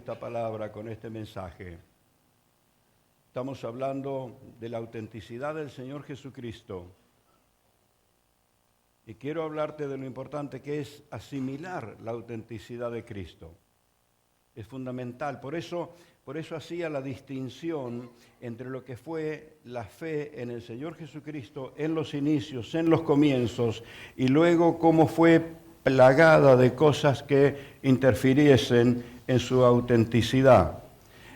esta palabra, con este mensaje. Estamos hablando de la autenticidad del Señor Jesucristo. Y quiero hablarte de lo importante que es asimilar la autenticidad de Cristo. Es fundamental. Por eso hacía la distinción entre lo que fue la fe en el Señor Jesucristo en los inicios, en los comienzos, y luego cómo fue plagada de cosas que interfiriesen en su autenticidad.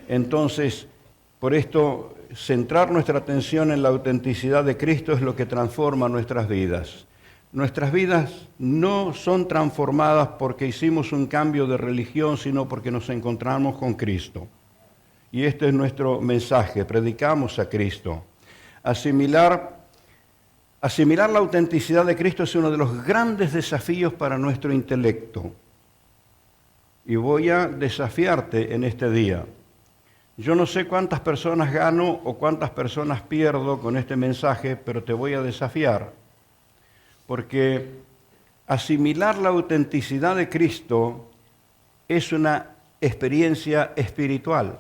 Entonces, por esto, centrar nuestra atención en la autenticidad de Cristo es lo que transforma nuestras vidas. Nuestras vidas no son transformadas porque hicimos un cambio de religión, sino porque nos encontramos con Cristo. Y este es nuestro mensaje, predicamos a Cristo. Asimilar la autenticidad de Cristo es uno de los grandes desafíos para nuestro intelecto. Y voy a desafiarte en este día. Yo no sé cuántas personas gano o cuántas personas pierdo con este mensaje, pero te voy a desafiar. Porque asimilar la autenticidad de Cristo es una experiencia espiritual.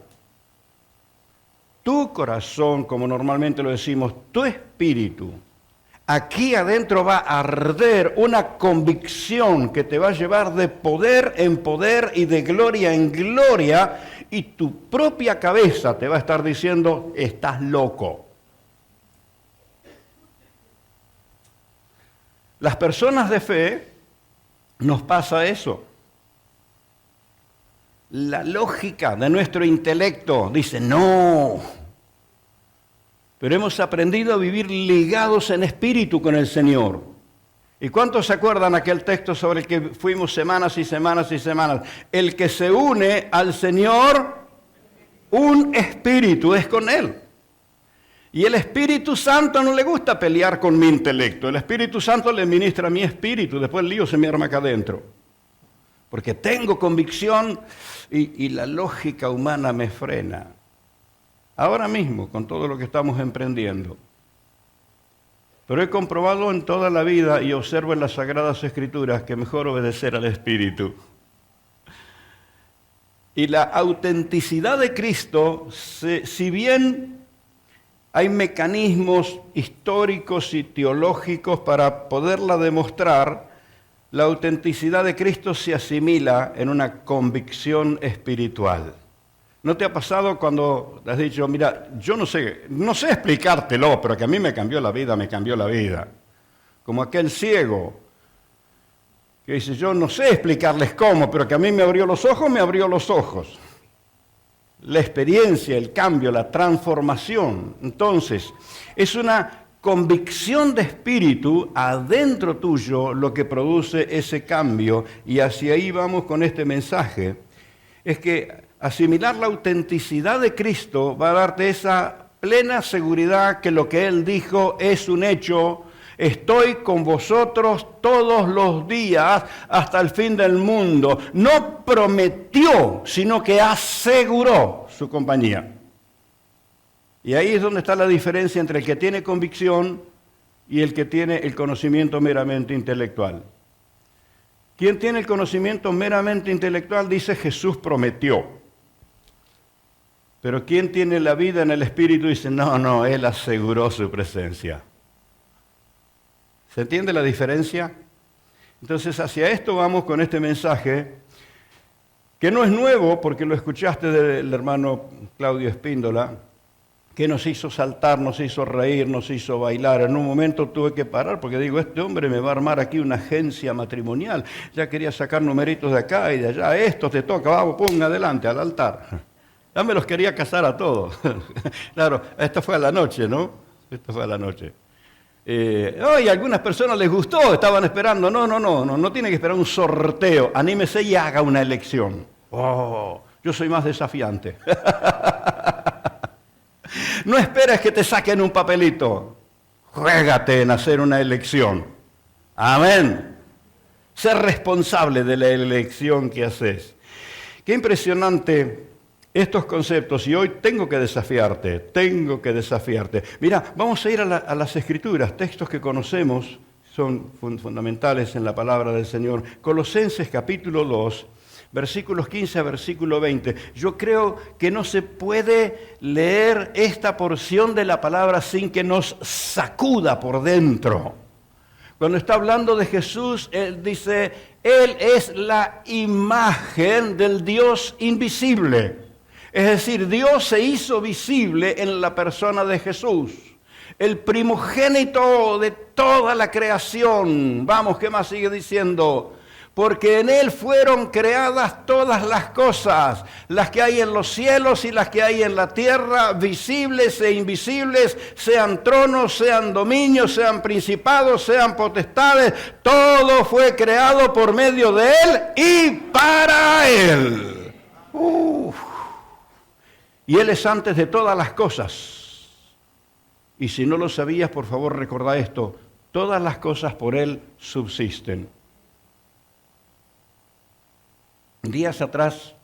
Tu corazón, como normalmente lo decimos, tu espíritu, aquí adentro va a arder una convicción que te va a llevar de poder en poder y de gloria en gloria, y tu propia cabeza te va a estar diciendo, estás loco. Las personas de fe nos pasa eso. La lógica de nuestro intelecto dice, no. Pero hemos aprendido a vivir ligados en espíritu con el Señor. ¿Y cuántos se acuerdan aquel texto sobre el que fuimos semanas y semanas y semanas? El que se une al Señor, un espíritu es con Él. Y el Espíritu Santo no le gusta pelear con mi intelecto. El Espíritu Santo le ministra a mi espíritu. Después el lío se me arma acá adentro. Porque tengo convicción y la lógica humana me frena. Ahora mismo, con todo lo que estamos emprendiendo. Pero he comprobado en toda la vida y observo en las Sagradas Escrituras que mejor obedecer al Espíritu. Y la autenticidad de Cristo, si bien hay mecanismos históricos y teológicos para poderla demostrar, la autenticidad de Cristo se asimila en una convicción espiritual. ¿No te ha pasado cuando has dicho, mira, yo no sé explicártelo, pero que a mí me cambió la vida? Como aquel ciego que dice, yo no sé explicarles cómo, pero que a mí me abrió los ojos. La experiencia, el cambio, la transformación. Entonces, es una convicción de espíritu adentro tuyo lo que produce ese cambio, y hacia ahí vamos con este mensaje. Es que asimilar la autenticidad de Cristo va a darte esa plena seguridad que lo que Él dijo es un hecho. Estoy con vosotros todos los días hasta el fin del mundo. No prometió, sino que aseguró su compañía. Y ahí es donde está la diferencia entre el que tiene convicción y el que tiene el conocimiento meramente intelectual. Quien tiene el conocimiento meramente intelectual dice Jesús prometió. Pero quien tiene la vida en el Espíritu dice no, Él aseguró su presencia. ¿Se entiende la diferencia? Entonces hacia esto vamos con este mensaje, que no es nuevo porque lo escuchaste del hermano Claudio Espíndola, que nos hizo saltar, nos hizo reír, nos hizo bailar. En un momento tuve que parar porque digo, este hombre me va a armar aquí una agencia matrimonial. Ya quería sacar numeritos de acá y de allá. Esto te toca, vamos, pum, adelante, al altar. Ya me los quería casar a todos. Claro, esta fue a la noche, ¿no? Esta fue a la noche. Y a algunas personas les gustó, estaban esperando. No tiene que esperar un sorteo. Anímese y haga una elección. Yo soy más desafiante. No esperes que te saquen un papelito. Juégate en hacer una elección. Amén. Ser responsable de la elección que haces. Qué impresionante estos conceptos, y hoy tengo que desafiarte. Mira, vamos a ir a las Escrituras, textos que conocemos, son fundamentales en la palabra del Señor. Colosenses capítulo 2, versículos 15 a versículo 20. Yo creo que no se puede leer esta porción de la palabra sin que nos sacuda por dentro. Cuando está hablando de Jesús, él dice, Él es la imagen del Dios invisible. Es decir, Dios se hizo visible en la persona de Jesús. El primogénito de toda la creación. Vamos, ¿qué más sigue diciendo? Porque en Él fueron creadas todas las cosas, las que hay en los cielos y las que hay en la tierra, visibles e invisibles, sean tronos, sean dominios, sean principados, sean potestades. Todo fue creado por medio de Él y para Él. Y Él es antes de todas las cosas. Y si no lo sabías, por favor, recordá esto. Todas las cosas por Él subsisten. Días atrás,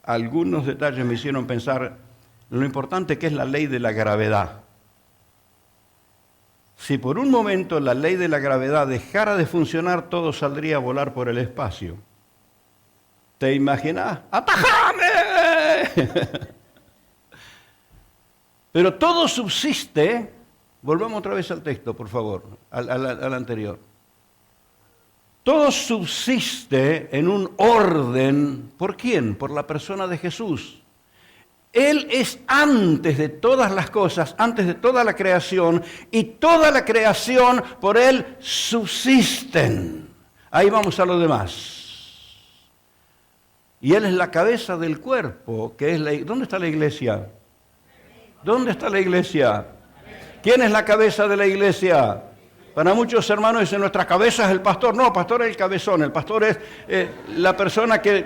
algunos detalles me hicieron pensar en lo importante que es la ley de la gravedad. Si por un momento la ley de la gravedad dejara de funcionar, todo saldría a volar por el espacio. ¿Te imaginas? ¡Atajame! Pero todo subsiste. Volvamos otra vez al texto, por favor, al anterior. Todo subsiste en un orden. ¿Por quién? Por la persona de Jesús. Él es antes de todas las cosas, antes de toda la creación, y toda la creación por Él subsisten. Ahí vamos a lo demás. Y Él es la cabeza del cuerpo, que es la... ¿Dónde está la iglesia? ¿Dónde está la iglesia? ¿Quién es la cabeza de la iglesia? Para muchos hermanos dicen, nuestra cabeza es el pastor. No, el pastor es el cabezón, el pastor es la persona que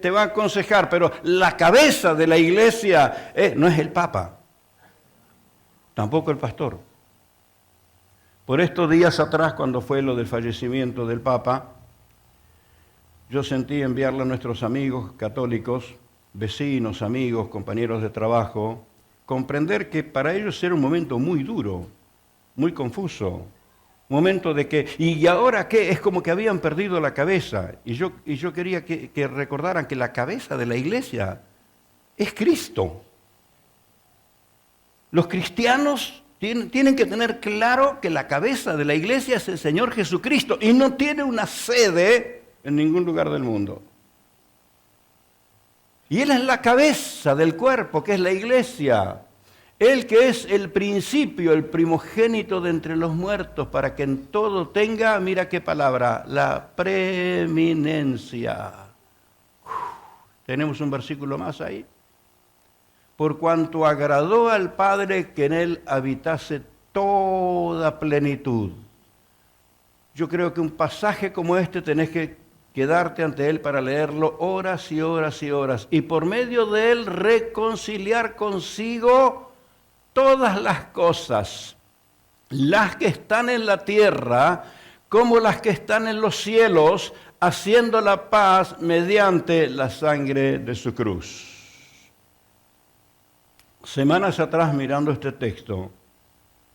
te va a aconsejar, pero la cabeza de la iglesia no es el papa, tampoco el pastor. Por estos días atrás, cuando fue lo del fallecimiento del papa, yo sentí enviarle a nuestros amigos católicos, vecinos, amigos, compañeros de trabajo, comprender que para ellos era un momento muy duro, muy confuso. Momento de que, ¿y ahora qué? Es como que habían perdido la cabeza. Y yo quería que recordaran que la cabeza de la iglesia es Cristo. Los cristianos tienen que tener claro que la cabeza de la iglesia es el Señor Jesucristo y no tiene una sede en ningún lugar del mundo. Y Él es la cabeza del cuerpo, que es la iglesia. Él que es el principio, el primogénito de entre los muertos, para que en todo tenga, mira qué palabra, la preeminencia. Tenemos un versículo más ahí. Por cuanto agradó al Padre que en Él habitase toda plenitud. Yo creo que un pasaje como este tenés que quedarte ante Él para leerlo horas y horas y horas. Y por medio de Él reconciliar consigo todas las cosas, las que están en la tierra como las que están en los cielos, haciendo la paz mediante la sangre de su cruz. Semanas atrás, mirando este texto,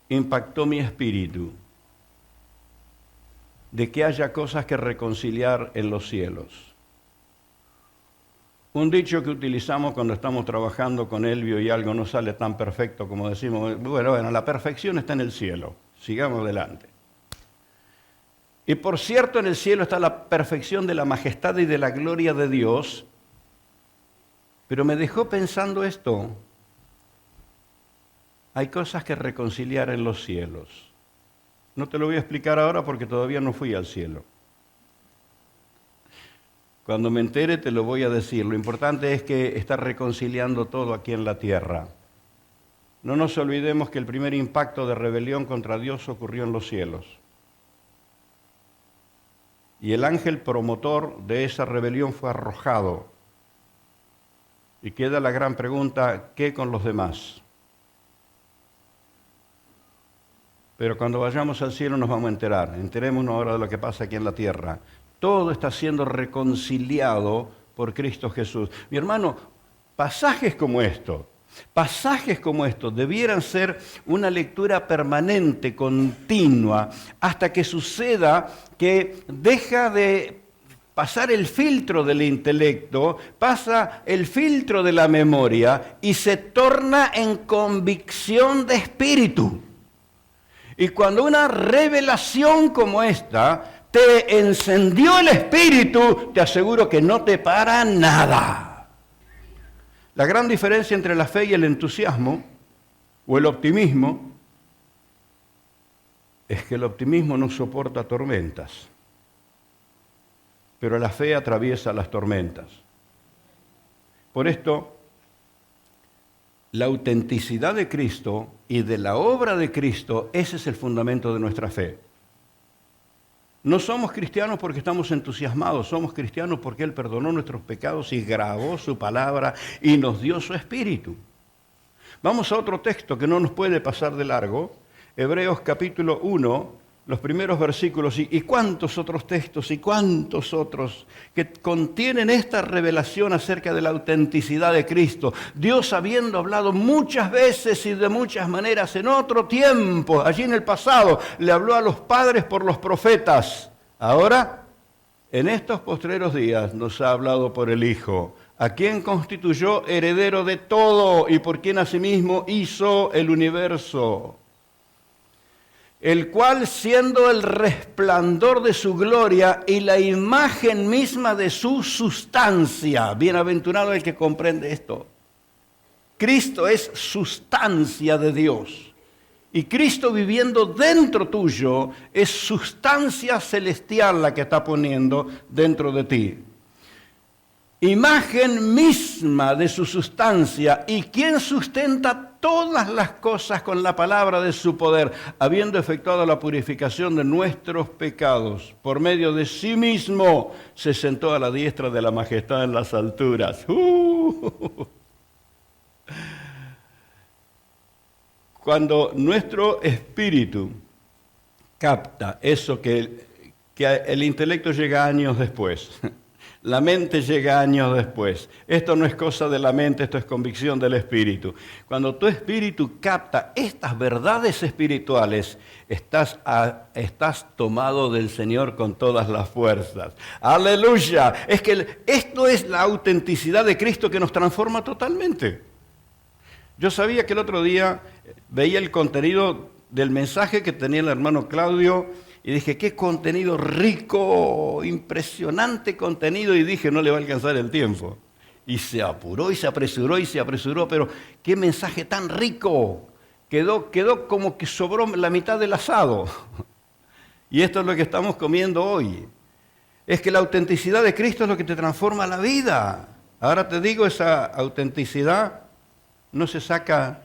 impactó mi espíritu de que haya cosas que reconciliar en los cielos. Un dicho que utilizamos cuando estamos trabajando con Elvio y algo no sale tan perfecto como decimos, bueno, la perfección está en el cielo, sigamos adelante. Y por cierto, en el cielo está la perfección de la majestad y de la gloria de Dios, pero me dejó pensando esto, hay cosas que reconciliar en los cielos. No te lo voy a explicar ahora porque todavía no fui al cielo. Cuando me entere te lo voy a decir. Lo importante es que está reconciliando todo aquí en la tierra. No nos olvidemos que el primer impacto de rebelión contra Dios ocurrió en los cielos. Y el ángel promotor de esa rebelión fue arrojado. Y queda la gran pregunta, ¿qué con los demás? Pero cuando vayamos al cielo nos vamos a enterar. Enterémonos ahora de lo que pasa aquí en la tierra. Todo está siendo reconciliado por Cristo Jesús. Mi hermano, pasajes como estos debieran ser una lectura permanente, continua, hasta que suceda que deja de pasar el filtro del intelecto, pasa el filtro de la memoria y se torna en convicción de espíritu. Y cuando una revelación como esta te encendió el espíritu, te aseguro que no te para nada. La gran diferencia entre la fe y el entusiasmo o el optimismo es que el optimismo no soporta tormentas, pero la fe atraviesa las tormentas. Por esto, la autenticidad de Cristo y de la obra de Cristo, ese es el fundamento de nuestra fe. No somos cristianos porque estamos entusiasmados, somos cristianos porque Él perdonó nuestros pecados y grabó su palabra y nos dio su espíritu. Vamos a otro texto que no nos puede pasar de largo, Hebreos capítulo 1, los primeros versículos y cuántos otros textos y cuántos otros que contienen esta revelación acerca de la autenticidad de Cristo. Dios, habiendo hablado muchas veces y de muchas maneras en otro tiempo, allí en el pasado, le habló a los padres por los profetas. Ahora, en estos postreros días, nos ha hablado por el Hijo, a quien constituyó heredero de todo y por quien asimismo hizo el universo, el cual, siendo el resplandor de su gloria y la imagen misma de su sustancia, bienaventurado el que comprende esto. Cristo es sustancia de Dios. Y Cristo viviendo dentro tuyo es sustancia celestial la que está poniendo dentro de ti. Imagen misma de su sustancia, y quien sustenta todas las cosas con la palabra de su poder, habiendo efectuado la purificación de nuestros pecados, por medio de sí mismo, se sentó a la diestra de la majestad en las alturas. Cuando nuestro espíritu capta eso que el intelecto llega años después, la mente llega años después. Esto no es cosa de la mente, esto es convicción del espíritu. Cuando tu espíritu capta estas verdades espirituales, estás tomado del Señor con todas las fuerzas. ¡Aleluya! Es que esto es la autenticidad de Cristo que nos transforma totalmente. Yo sabía que el otro día veía el contenido del mensaje que tenía el hermano Claudio y dije, qué contenido rico, impresionante contenido, y dije, no le va a alcanzar el tiempo. Y se apuró y se apresuró, pero qué mensaje tan rico. Quedó como que sobró la mitad del asado. Y esto es lo que estamos comiendo hoy. Es que la autenticidad de Cristo es lo que te transforma la vida. Ahora te digo, esa autenticidad no se saca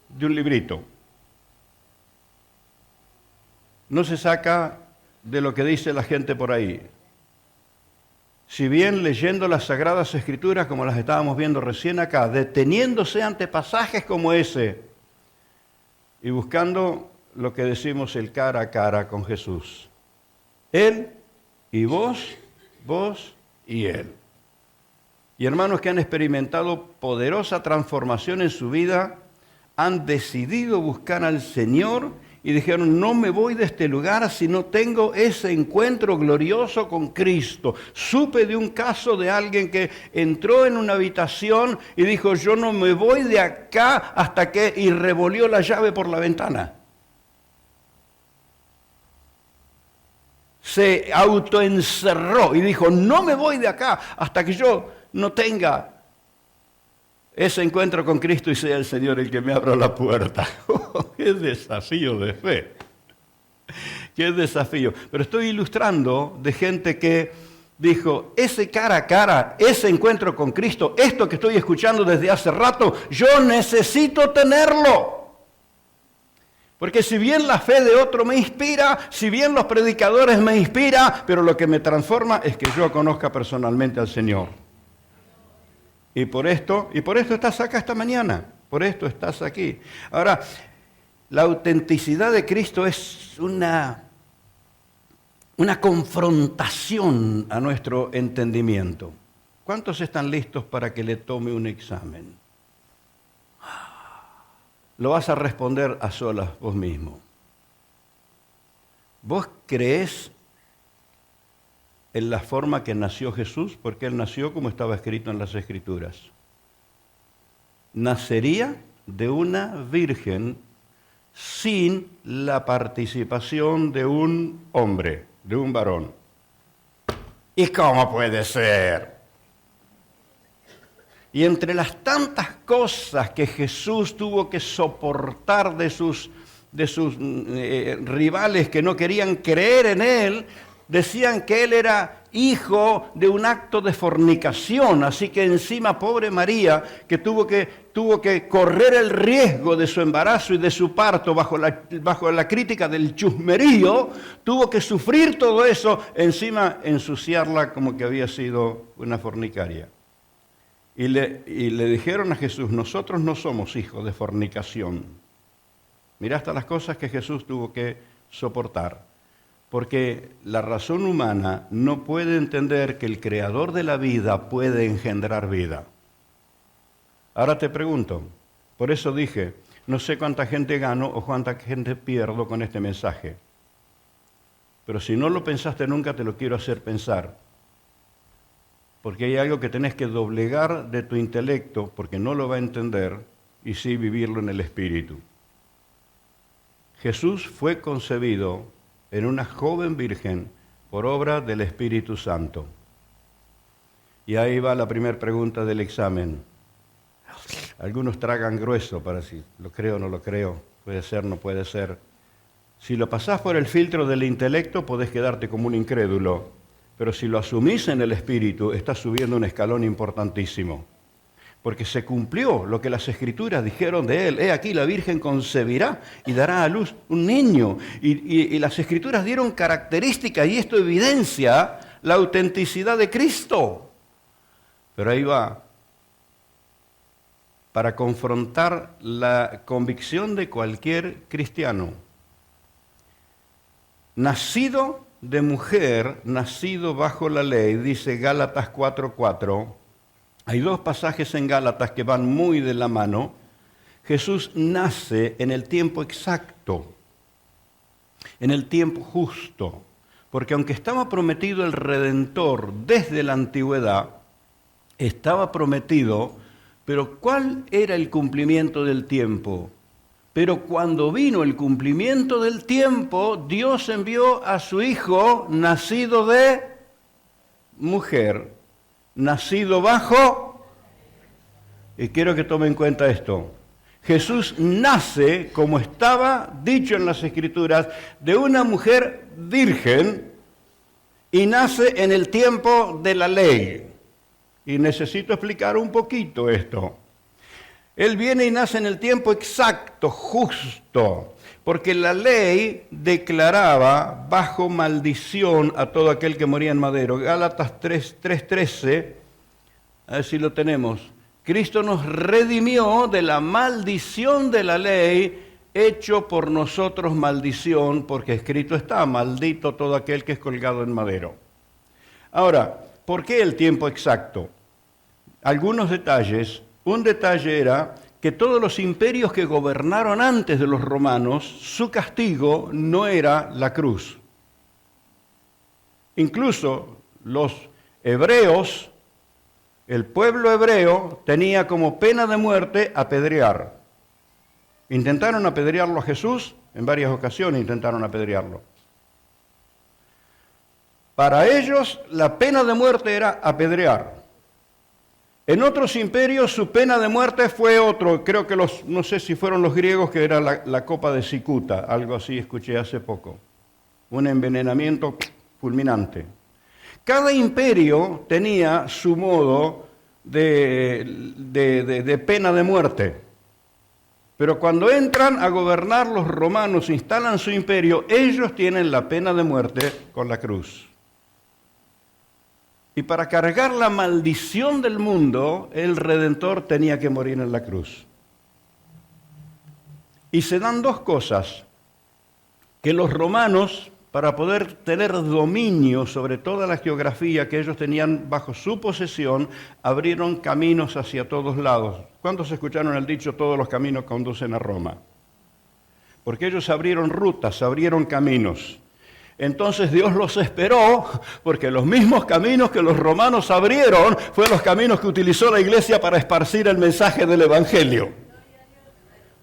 de un librito. No se saca de lo que dice la gente por ahí. Si bien leyendo las Sagradas Escrituras, como las estábamos viendo recién acá, deteniéndose ante pasajes como ese y buscando lo que decimos el cara a cara con Jesús. Él y vos y Él. Y hermanos que han experimentado poderosa transformación en su vida, han decidido buscar al Señor y dijeron, no me voy de este lugar si no tengo ese encuentro glorioso con Cristo. Supe de un caso de alguien que entró en una habitación y dijo, yo no me voy de acá hasta que, y revolvió la llave por la ventana. Se autoencerró y dijo, no me voy de acá hasta que yo no tenga ese encuentro con Cristo y sea el Señor el que me abra la puerta. ¡Qué desafío de fe! ¡Qué desafío! Pero estoy ilustrando de gente que dijo, ese cara a cara, ese encuentro con Cristo, esto que estoy escuchando desde hace rato, yo necesito tenerlo. Porque si bien la fe de otro me inspira, si bien los predicadores me inspiran, pero lo que me transforma es que yo conozca personalmente al Señor. Y por esto estás acá esta mañana, por esto estás aquí. Ahora, la autenticidad de Cristo es una confrontación a nuestro entendimiento. ¿Cuántos están listos para que le tome un examen? Lo vas a responder a solas vos mismo. ¿Vos creés en la forma que nació Jesús, porque Él nació como estaba escrito en las Escrituras. Nacería de una virgen sin la participación de un hombre, de un varón. ¿Y cómo puede ser? Y entre las tantas cosas que Jesús tuvo que soportar de sus rivales que no querían creer en Él, decían que Él era hijo de un acto de fornicación, así que encima pobre María, que tuvo que correr el riesgo de su embarazo y de su parto bajo la crítica del chusmerío, tuvo que sufrir todo eso, encima ensuciarla como que había sido una fornicaria. Y le dijeron a Jesús, nosotros no somos hijos de fornicación. Mirá hasta las cosas que Jesús tuvo que soportar. Porque la razón humana no puede entender que el creador de la vida puede engendrar vida. Ahora te pregunto, por eso dije, no sé cuánta gente gano o cuánta gente pierdo con este mensaje. Pero si no lo pensaste nunca, te lo quiero hacer pensar. Porque hay algo que tenés que doblegar de tu intelecto, porque no lo va a entender, y sí vivirlo en el espíritu. Jesús fue concebido en una joven virgen por obra del Espíritu Santo. Y ahí va la primera pregunta del examen. Algunos tragan grueso para si lo creo o no lo creo, puede ser, no puede ser. Si lo pasás por el filtro del intelecto, podés quedarte como un incrédulo. Pero si lo asumís en el Espíritu, estás subiendo un escalón importantísimo. Porque se cumplió lo que las Escrituras dijeron de Él. He aquí la Virgen concebirá y dará a luz un niño. Y las Escrituras dieron características y esto evidencia la autenticidad de Cristo. Pero ahí va. Para confrontar la convicción de cualquier cristiano. Nacido de mujer, nacido bajo la ley, dice Gálatas 4:4. Hay dos pasajes en Gálatas que van muy de la mano. Jesús nace en el tiempo exacto, en el tiempo justo, porque aunque estaba prometido el Redentor desde la antigüedad, estaba prometido, pero ¿cuál era el cumplimiento del tiempo? Pero cuando vino el cumplimiento del tiempo, Dios envió a su Hijo, nacido de mujer, nacido bajo, y quiero que tomen en cuenta esto, Jesús nace, como estaba dicho en las Escrituras, de una mujer virgen, y nace en el tiempo de la ley. Y necesito explicar un poquito esto. Él viene y nace en el tiempo exacto, justo, porque la ley declaraba bajo maldición a todo aquel que moría en madero. Gálatas 3:13, a ver si lo tenemos. Cristo nos redimió de la maldición de la ley, hecho por nosotros maldición, porque escrito está, maldito todo aquel que es colgado en madero. Ahora, ¿por qué el tiempo exacto? Algunos detalles. Un detalle era que todos los imperios que gobernaron antes de los romanos, su castigo no era la cruz. Incluso los hebreos, el pueblo hebreo tenía como pena de muerte apedrear. Intentaron apedrearlo a Jesús, en varias ocasiones intentaron apedrearlo. Para ellos la pena de muerte era apedrear. En otros imperios su pena de muerte fue otro, creo que no sé si fueron los griegos, que era la copa de cicuta, algo así escuché hace poco, un envenenamiento fulminante. Cada imperio tenía su modo de pena de muerte, pero cuando entran a gobernar los romanos, instalan su imperio, ellos tienen la pena de muerte con la cruz. Y para cargar la maldición del mundo, el Redentor tenía que morir en la cruz. Y se dan dos cosas, que los romanos, para poder tener dominio sobre toda la geografía que ellos tenían bajo su posesión, abrieron caminos hacia todos lados. ¿Cuántos escucharon el dicho, todos los caminos conducen a Roma? Porque ellos abrieron rutas, abrieron caminos. Entonces Dios los esperó, porque los mismos caminos que los romanos abrieron fueron los caminos que utilizó la iglesia para esparcir el mensaje del Evangelio.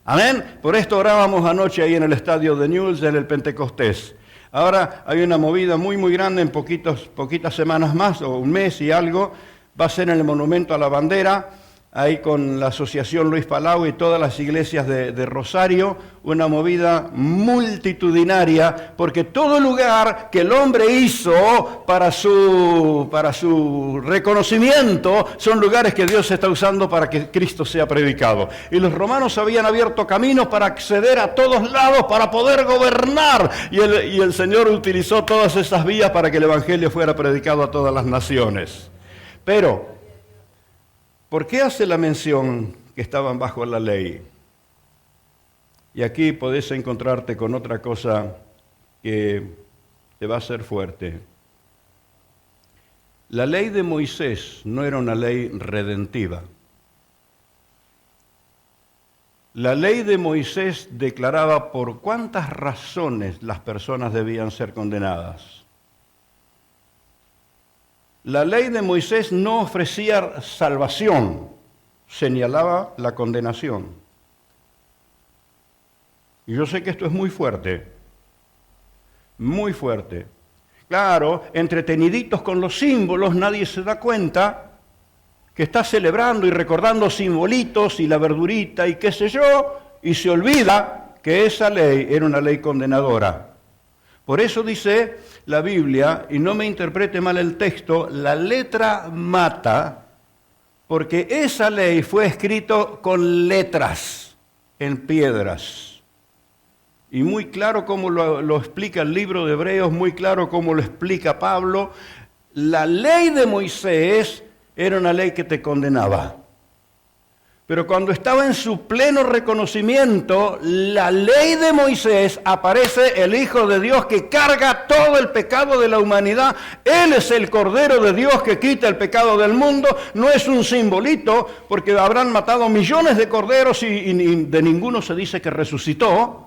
Amén. Por esto orábamos anoche ahí en el estadio de Newell's en el Pentecostés. Ahora hay una movida muy grande en poquitas semanas más, o un mes y algo. Va a ser en el Monumento a la Bandera, ahí con la Asociación Luis Palau y todas las iglesias de Rosario, una movida multitudinaria, porque todo lugar que el hombre hizo para su reconocimiento son lugares que Dios está usando para que Cristo sea predicado. Y los romanos habían abierto caminos para acceder a todos lados, para poder gobernar, y el Señor utilizó todas esas vías para que el Evangelio fuera predicado a todas las naciones. Pero, ¿por qué hace la mención que estaban bajo la ley? Y aquí podés encontrarte con otra cosa que te va a hacer fuerte. La ley de Moisés no era una ley redentiva. La ley de Moisés declaraba por cuántas razones las personas debían ser condenadas. La ley de Moisés no ofrecía salvación, señalaba la condenación. Y yo sé que esto es muy fuerte, muy fuerte. Claro, entreteniditos con los símbolos, nadie se da cuenta que está celebrando y recordando simbolitos y la verdurita y qué sé yo, y se olvida que esa ley era una ley condenadora. Por eso dice la Biblia, y no me interprete mal el texto, la letra mata, porque esa ley fue escrito con letras en piedras. Y muy claro como lo explica el libro de Hebreos, muy claro como lo explica Pablo, la ley de Moisés era una ley que te condenaba. Pero cuando estaba en su pleno reconocimiento, la ley de Moisés, aparece el Hijo de Dios que carga todo el pecado de la humanidad. Él es el Cordero de Dios que quita el pecado del mundo. No es un simbolito, porque habrán matado millones de corderos y de ninguno se dice que resucitó.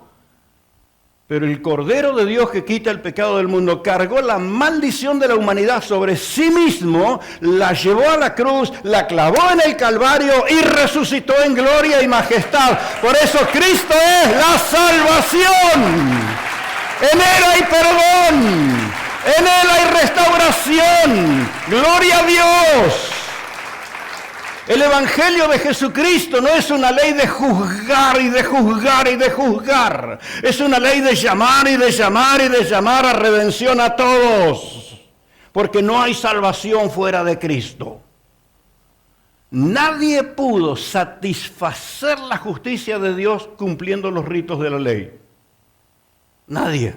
Pero el Cordero de Dios que quita el pecado del mundo cargó la maldición de la humanidad sobre sí mismo, la llevó a la cruz, la clavó en el Calvario y resucitó en gloria y majestad. Por eso Cristo es la salvación. En Él hay perdón, en Él hay restauración. Gloria a Dios. El Evangelio de Jesucristo no es una ley de juzgar y de juzgar y de juzgar. Es una ley de llamar y de llamar y de llamar a redención a todos. Porque no hay salvación fuera de Cristo. Nadie pudo satisfacer la justicia de Dios cumpliendo los ritos de la ley. Nadie.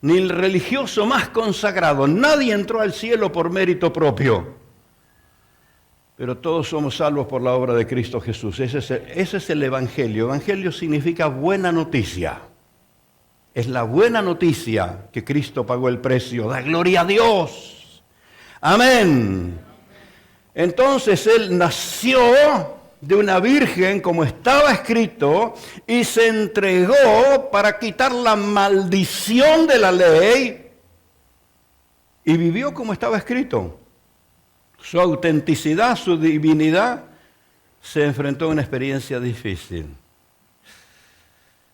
Ni el religioso más consagrado. Nadie entró al cielo por mérito propio. Pero todos somos salvos por la obra de Cristo Jesús. Ese es el Evangelio. Evangelio significa buena noticia. Es la buena noticia que Cristo pagó el precio. Da gloria a Dios. Amén. Entonces Él nació de una virgen, como estaba escrito, y se entregó para quitar la maldición de la ley, y vivió como estaba escrito. Su autenticidad, su divinidad, se enfrentó a una experiencia difícil.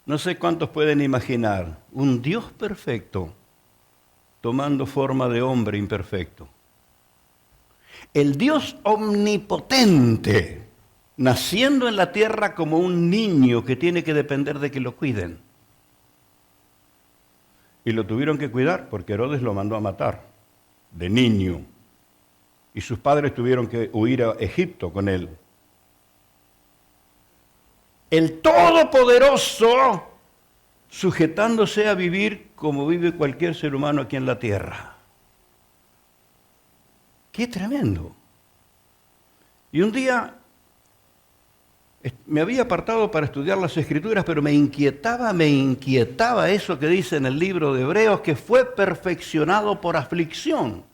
No sé cuántos pueden imaginar un Dios perfecto tomando forma de hombre imperfecto. El Dios omnipotente naciendo en la tierra como un niño que tiene que depender de que lo cuiden. Y lo tuvieron que cuidar porque Herodes lo mandó a matar de niño. Y sus padres tuvieron que huir a Egipto con él. El Todopoderoso sujetándose a vivir como vive cualquier ser humano aquí en la tierra. ¡Qué tremendo! Y un día me había apartado para estudiar las Escrituras, pero me inquietaba eso que dice en el libro de Hebreos, que fue perfeccionado por aflicción.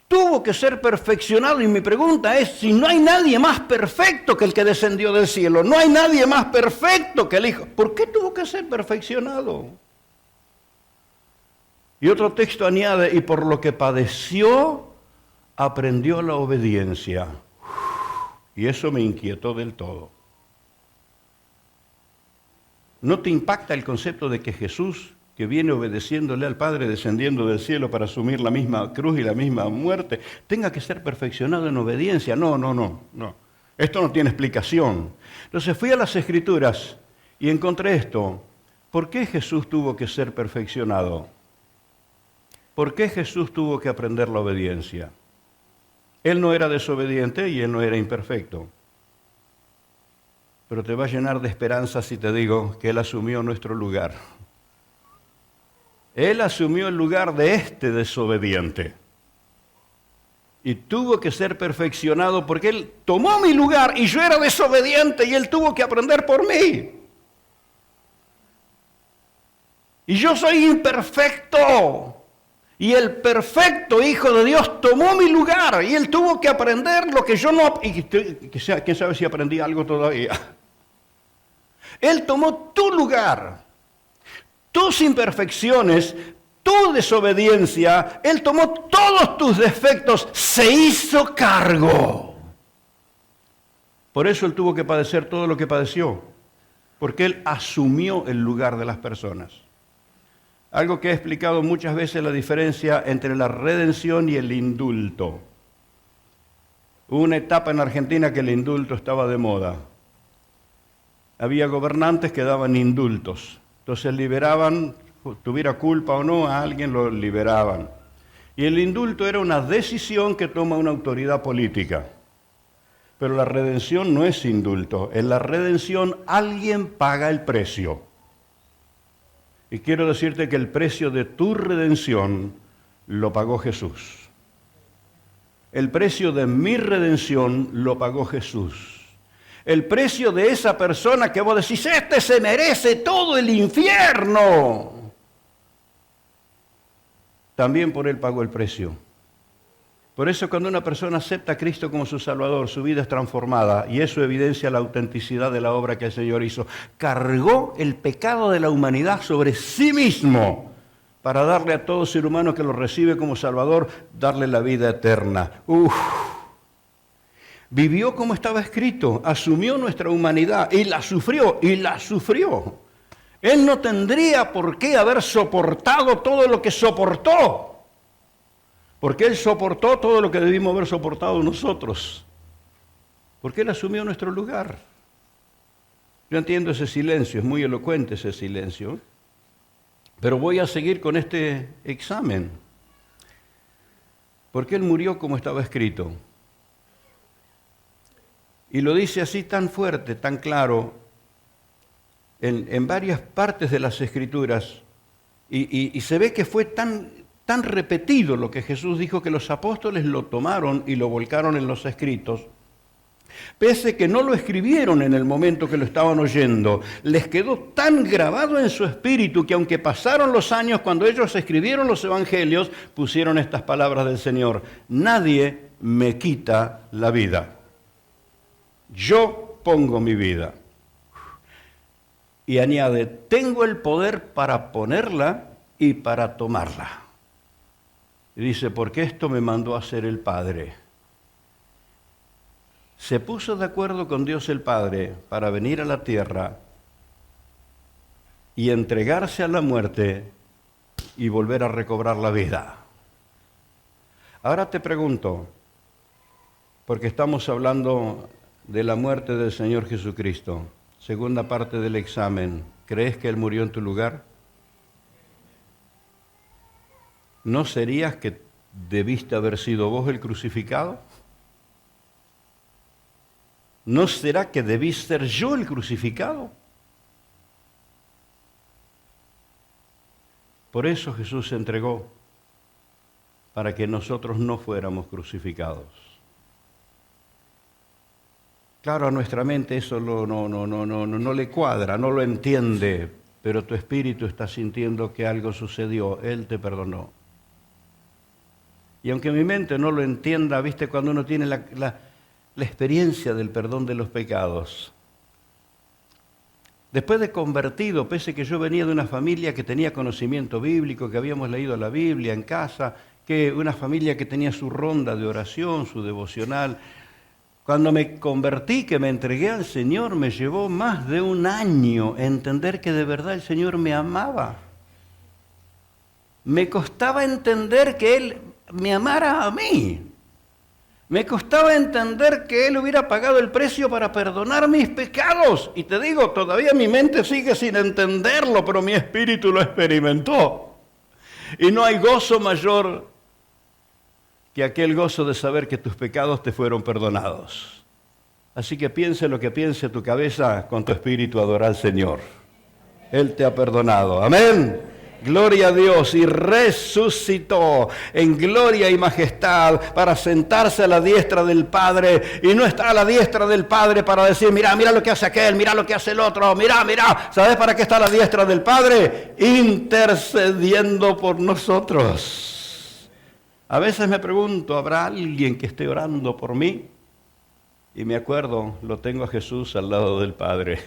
Tuvo que ser perfeccionado, y mi pregunta es, si no hay nadie más perfecto que el que descendió del cielo, no hay nadie más perfecto que el Hijo, ¿por qué tuvo que ser perfeccionado? Y otro texto añade, y por lo que padeció, aprendió la obediencia. Y eso me inquietó del todo. ¿No te impacta el concepto de que Jesús, que viene obedeciéndole al Padre, descendiendo del cielo para asumir la misma cruz y la misma muerte, tenga que ser perfeccionado en obediencia? No. Esto no tiene explicación. Entonces fui a las Escrituras y encontré esto. ¿Por qué Jesús tuvo que ser perfeccionado? ¿Por qué Jesús tuvo que aprender la obediencia? Él no era desobediente y Él no era imperfecto. Pero te va a llenar de esperanza si te digo que Él asumió nuestro lugar. Él asumió el lugar de este desobediente. Y tuvo que ser perfeccionado porque Él tomó mi lugar y yo era desobediente y Él tuvo que aprender por mí. Y yo soy imperfecto. Y el perfecto Hijo de Dios tomó mi lugar y Él tuvo que aprender lo que yo no... Y quién sabe si aprendí algo todavía. Él tomó tu lugar, tus imperfecciones, tu desobediencia. Él tomó todos tus defectos, se hizo cargo. Por eso Él tuvo que padecer todo lo que padeció, porque Él asumió el lugar de las personas. Algo que he explicado muchas veces, la diferencia entre la redención y el indulto. Hubo una etapa en Argentina que el indulto estaba de moda. Había gobernantes que daban indultos. Entonces liberaban, tuviera culpa o no, a alguien lo liberaban. Y el indulto era una decisión que toma una autoridad política. Pero la redención no es indulto. En la redención alguien paga el precio. Y quiero decirte que el precio de tu redención lo pagó Jesús. El precio de mi redención lo pagó Jesús. El precio de esa persona que vos decís, este se merece todo el infierno. También por Él pagó el precio. Por eso cuando una persona acepta a Cristo como su Salvador, su vida es transformada y eso evidencia la autenticidad de la obra que el Señor hizo. Cargó el pecado de la humanidad sobre sí mismo para darle a todo ser humano que lo recibe como Salvador, darle la vida eterna. Vivió como estaba escrito, asumió nuestra humanidad y la sufrió, Él no tendría por qué haber soportado todo lo que soportó. Porque Él soportó todo lo que debimos haber soportado nosotros. Porque Él asumió nuestro lugar. Yo entiendo ese silencio, es muy elocuente ese silencio. Pero voy a seguir con este examen. Porque Él murió como estaba escrito. Y lo dice así tan fuerte, tan claro, en varias partes de las Escrituras. Y se ve que fue tan repetido lo que Jesús dijo que los apóstoles lo tomaron y lo volcaron en los escritos, pese que no lo escribieron en el momento que lo estaban oyendo, les quedó tan grabado en su espíritu que aunque pasaron los años, cuando ellos escribieron los evangelios, pusieron estas palabras del Señor: nadie me quita la vida, yo pongo mi vida. Y añade, tengo el poder para ponerla y para tomarla. Y dice, porque esto me mandó a hacer el Padre. Se puso de acuerdo con Dios el Padre para venir a la tierra y entregarse a la muerte y volver a recobrar la vida. Ahora te pregunto, porque estamos hablando de la muerte del Señor Jesucristo, segunda parte del examen, ¿crees que Él murió en tu lugar? ¿No serías que debiste haber sido vos el crucificado? ¿No será que debí ser yo el crucificado? Por eso Jesús se entregó, para que nosotros no fuéramos crucificados. Claro, a nuestra mente eso no le cuadra, no lo entiende, pero tu espíritu está sintiendo que algo sucedió, Él te perdonó. Y aunque mi mente no lo entienda, viste, cuando uno tiene la experiencia del perdón de los pecados, Después de convertido, pese que yo venía de una familia que tenía conocimiento bíblico, que habíamos leído la Biblia en casa, que una familia que tenía su ronda de oración, su devocional, cuando me convertí, que me entregué al Señor, me llevó más de un año entender que de verdad el Señor me amaba. Me costaba entender que Él me amara a mí. Me costaba entender que Él hubiera pagado el precio para perdonar mis pecados. Y te digo, todavía mi mente sigue sin entenderlo, pero mi espíritu lo experimentó. Y no hay gozo mayor que aquel gozo de saber que tus pecados te fueron perdonados. Así que piense lo que piense tu cabeza, con tu espíritu adora al Señor. Él te ha perdonado. Amén. Gloria a Dios, y resucitó en gloria y majestad para sentarse a la diestra del Padre, y no está a la diestra del Padre para decir, mira lo que hace aquel, mira lo que hace el otro, mira. ¿Sabes para qué está a la diestra del Padre? Intercediendo por nosotros. A veces me pregunto, ¿habrá alguien que esté orando por mí? Y me acuerdo, lo tengo a Jesús al lado del Padre.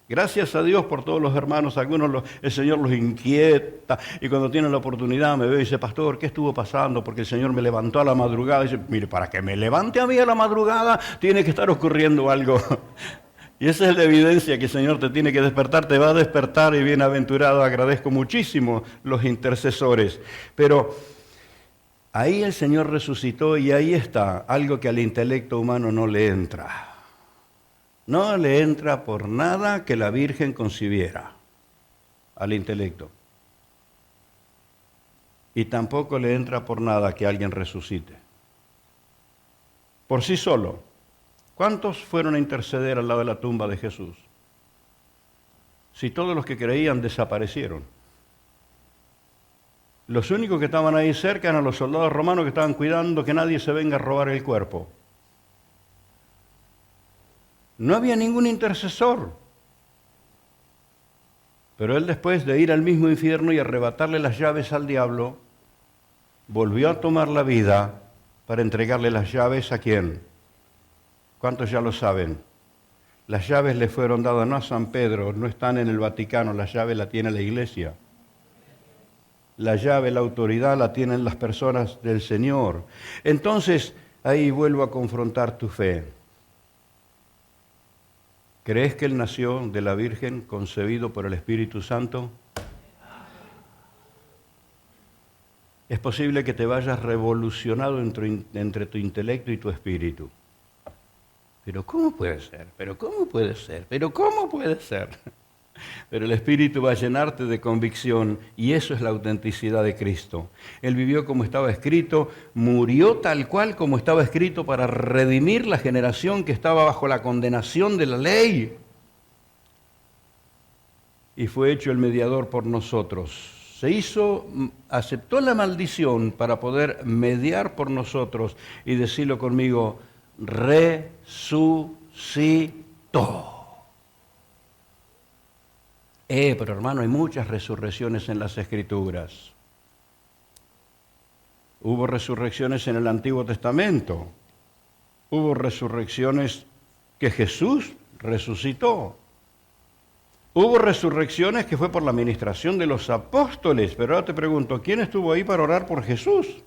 Gracias a Dios por todos los hermanos, algunos el Señor los inquieta y cuando tienen la oportunidad me ve y dice, pastor, ¿qué estuvo pasando? Porque el Señor me levantó a la madrugada. Y dice, mire, para que me levante a mí a la madrugada tiene que estar ocurriendo algo. Y esa es la evidencia que el Señor te tiene que despertar, te va a despertar y bienaventurado. Agradezco muchísimo los intercesores. Pero ahí el Señor resucitó y ahí está algo que al intelecto humano no le entra. No le entra por nada que la Virgen concibiera al intelecto. Y tampoco le entra por nada que alguien resucite. Por sí solo. ¿Cuántos fueron a interceder al lado de la tumba de Jesús? Si todos los que creían desaparecieron. Los únicos que estaban ahí cerca eran los soldados romanos que estaban cuidando que nadie se venga a robar el cuerpo. No había ningún intercesor. Pero él, después de ir al mismo infierno y arrebatarle las llaves al diablo, volvió a tomar la vida para entregarle las llaves ¿a quién? ¿Cuántos ya lo saben? Las llaves le fueron dadas no a San Pedro, no están en el Vaticano, las llaves la tiene la Iglesia. La llave, la autoridad la tienen las personas del Señor. Entonces, ahí vuelvo a confrontar tu fe. ¿Crees que Él nació de la Virgen, concebido por el Espíritu Santo? Es posible que te vayas revolucionado entre tu intelecto y tu espíritu. ¿Pero cómo puede ser? ¿Pero cómo puede ser? ¿Pero cómo puede ser? Pero el Espíritu va a llenarte de convicción y eso es la autenticidad de Cristo. Él vivió como estaba escrito, murió tal cual como estaba escrito para redimir la generación que estaba bajo la condenación de la ley. Y fue hecho el mediador por nosotros. Aceptó la maldición para poder mediar por nosotros y decirlo conmigo, resucitó. Pero hermano, hay muchas resurrecciones en las Escrituras. Hubo resurrecciones en el Antiguo Testamento. Hubo resurrecciones que Jesús resucitó. Hubo resurrecciones que fue por la administración de los apóstoles. Pero ahora te pregunto, ¿quién estuvo ahí para orar por Jesús?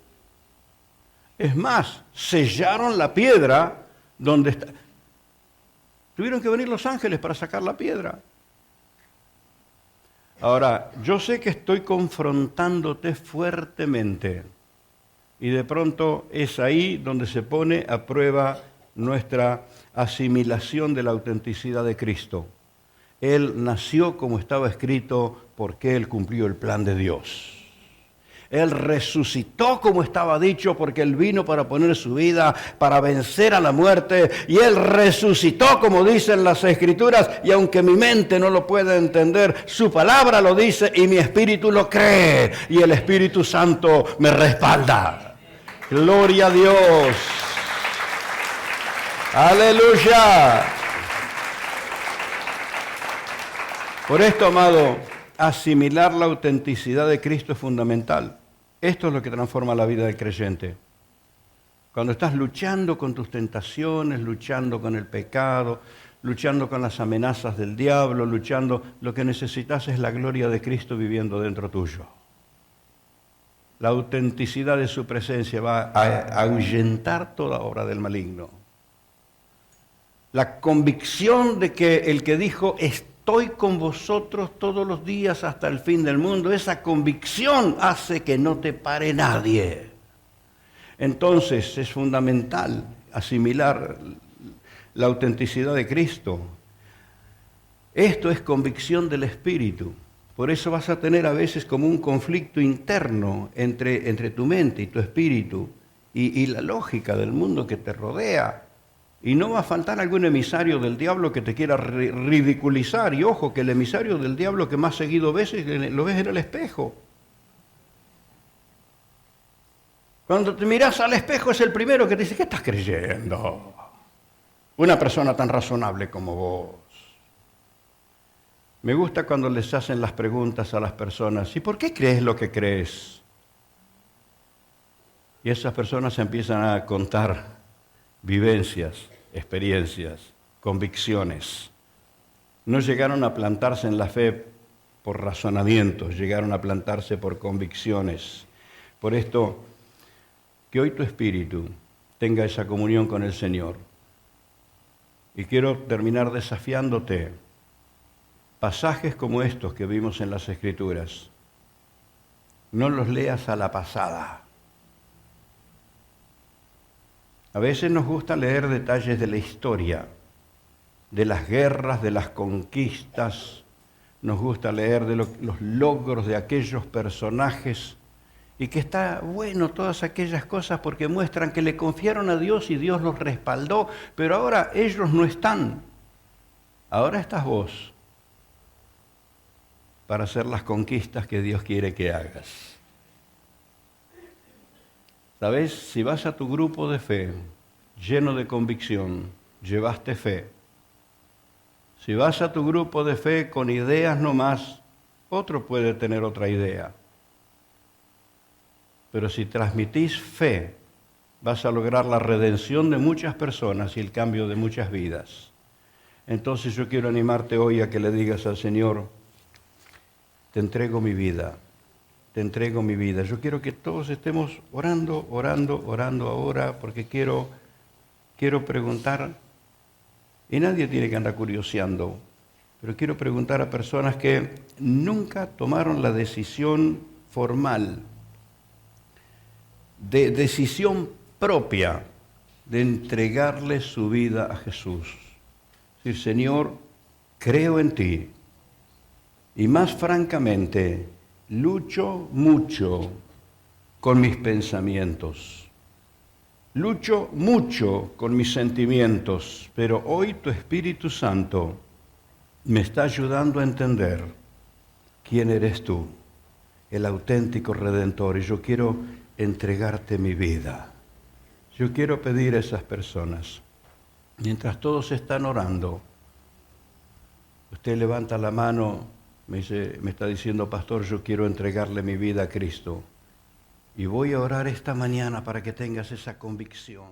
Es más, sellaron la piedra donde está. Tuvieron que venir los ángeles para sacar la piedra. Ahora, yo sé que estoy confrontándote fuertemente y de pronto es ahí donde se pone a prueba nuestra asimilación de la autenticidad de Cristo. Él nació como estaba escrito porque Él cumplió el plan de Dios. Él resucitó como estaba dicho porque Él vino para poner su vida, para vencer a la muerte. Y Él resucitó como dicen las Escrituras. Y aunque mi mente no lo pueda entender, su palabra lo dice y mi espíritu lo cree. Y el Espíritu Santo me respalda. Gloria a Dios. Aleluya. Por esto, amado, asimilar la autenticidad de Cristo es fundamental. Esto es lo que transforma la vida del creyente. Cuando estás luchando con tus tentaciones, luchando con el pecado, luchando con las amenazas del diablo, luchando. Lo que necesitas es la gloria de Cristo viviendo dentro tuyo. La autenticidad de su presencia va a ahuyentar toda obra del maligno. La convicción de que el que dijo, estoy con vosotros todos los días hasta el fin del mundo, esa convicción hace que no te pare nadie. Entonces es fundamental asimilar la autenticidad de Cristo. Esto es convicción del Espíritu. Por eso vas a tener a veces como un conflicto interno entre tu mente y tu espíritu y la lógica del mundo que te rodea. Y no va a faltar algún emisario del diablo que te quiera ridiculizar. Y ojo, que el emisario del diablo que más seguido ves, lo ves en el espejo. Cuando te miras al espejo es el primero que te dice, ¿qué estás creyendo? Una persona tan razonable como vos. Me gusta cuando les hacen las preguntas a las personas, ¿y por qué crees lo que crees? Y esas personas empiezan a contar vivencias, experiencias, convicciones. No llegaron a plantarse en la fe por razonamientos, llegaron a plantarse por convicciones. Por esto, que hoy tu espíritu tenga esa comunión con el Señor. Y quiero terminar desafiándote. Pasajes como estos que vimos en las Escrituras, no los leas a la pasada. A veces nos gusta leer detalles de la historia, de las guerras, de las conquistas, nos gusta leer de los logros de aquellos personajes, y que está bueno todas aquellas cosas porque muestran que le confiaron a Dios y Dios los respaldó, pero ahora ellos no están. Ahora estás vos para hacer las conquistas que Dios quiere que hagas. ¿Sabes? Si vas a tu grupo de fe lleno de convicción, llevaste fe. Si vas a tu grupo de fe con ideas nomás, otro puede tener otra idea. Pero si transmitís fe, vas a lograr la redención de muchas personas y el cambio de muchas vidas. Entonces yo quiero animarte hoy a que le digas al Señor, te entrego mi vida, te entrego mi vida. Yo quiero que todos estemos orando ahora, porque quiero preguntar, y nadie tiene que andar curioseando, pero quiero preguntar a personas que nunca tomaron la decisión formal, de decisión propia, de entregarle su vida a Jesús. Decir, Señor, creo en ti. Y más francamente, lucho mucho con mis pensamientos. Lucho mucho con mis sentimientos, pero hoy tu Espíritu Santo me está ayudando a entender quién eres tú, el auténtico Redentor, y yo quiero entregarte mi vida. Yo quiero pedir a esas personas, mientras todos están orando, usted levanta la mano. Me está diciendo, pastor, yo quiero entregarle mi vida a Cristo. Y voy a orar esta mañana para que tengas esa convicción.